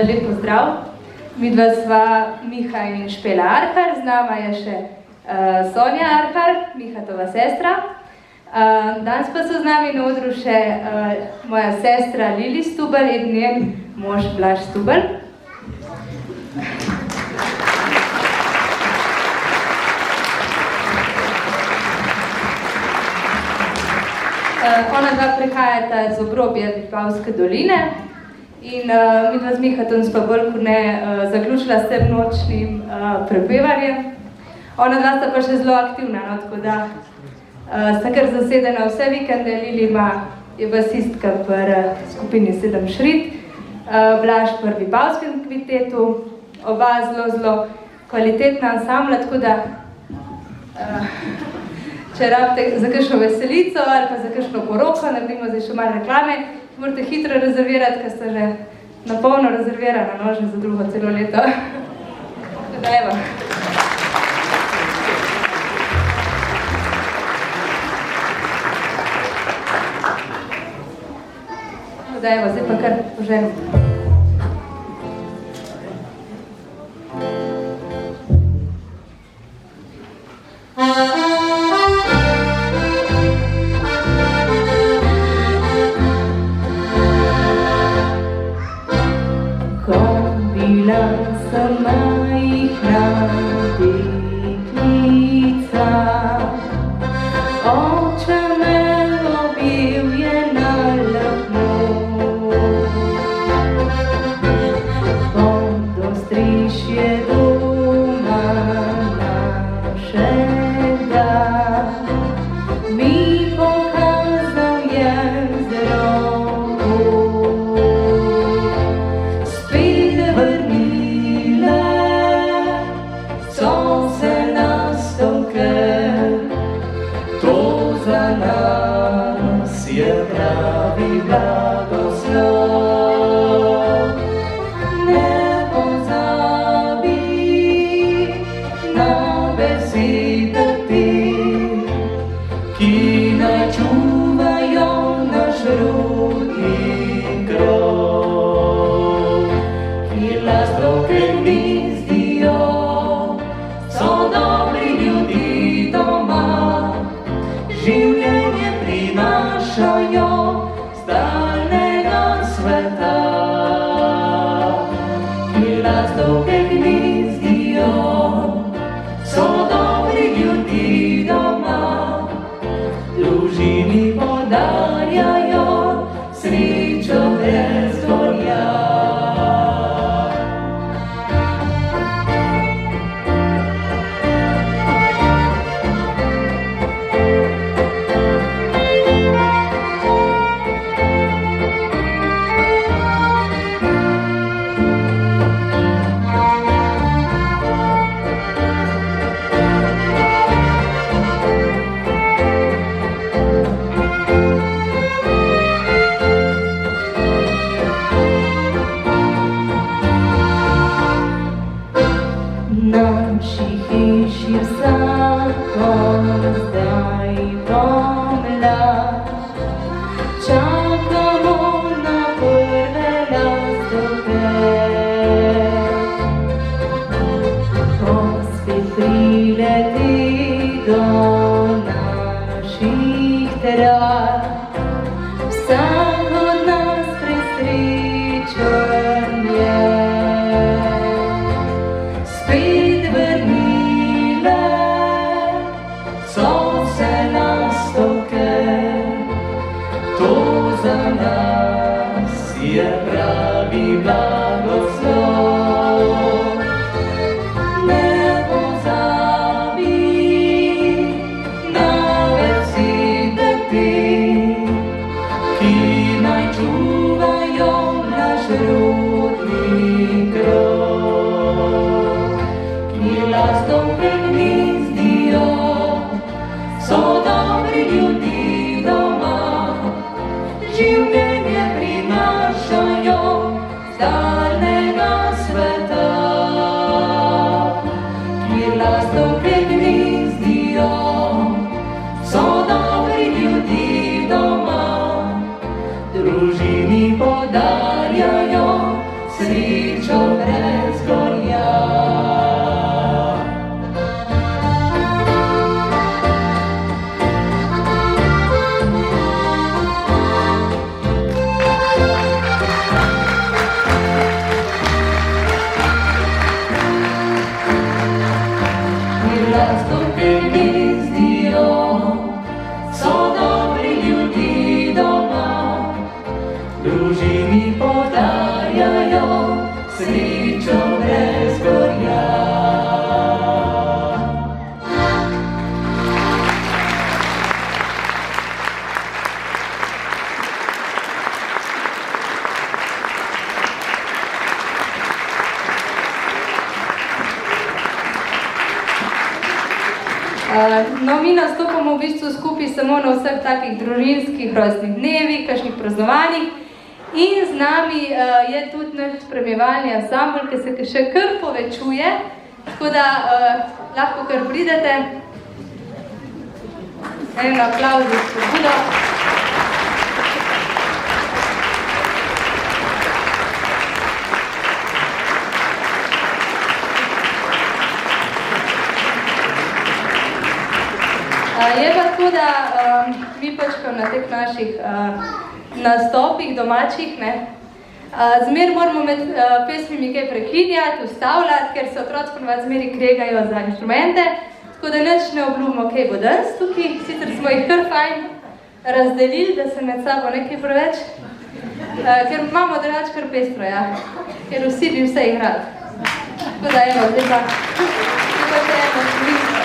Lep pozdrav. Midva sva Miha in Špela Arhar, z nama je še Sonja Arhar, Mihatova sestra. Danes pa so z nami na odru še moja sestra Lili Stubelj in njen mož Blaž Stubelj. Ona dva prihajata z obrobja Vipavske doline in midva z Mihatom sva bolj kot ne zaključila s tem nočnim prepevanjem. Ona dva sta pa še zelo aktivna, no, tako da sta kar zasedena vse vikende. Lili je basistka pri skupini 7 Šrit, Blaž pri Vipavskem kvitetu, oba zelo kvalitetna ansambla, tako da če rabite za kakšno veselico ali pa za kakšno poroko, naredimo zdaj še malo reklame, morate hitro rezervirati, ker sta že na polno rezervirana, no, že za drugo celo leto. Tako evo. Evo, zdaj pa kar poželim. Družini podarjajo srečno. Lastovke gnezdijo, so dobri ljudi doma, družini podarjajo srečo brez gorja. No, mi nastopamo v bistvu skupaj samo na vseh takih družinskih rojstnih dnevih, kakšnih praznovanjih in z nami je tudi naš spremljevalni ansambl, ki se še kar povečuje, tako da lahko kar pridete. En aplavz za spodbudo. Je pa tako, da mi pač na teh naših nastopih domačih, zmer moramo med pesmimi kaj prekinjati, ustavljati, ker se otroci ponovadi zmeri kregajo za inštrumente, tako da nič ne obljubimo, kaj bo danes tukaj, sicer smo jih kar fajn razdelili, da se med sabo nekaj preveč, ker imamo drugač kar pestro, ja, ker vsi bi vse igrali. Tako da evo, zdaj pa še eno šlisto.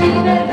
Amen.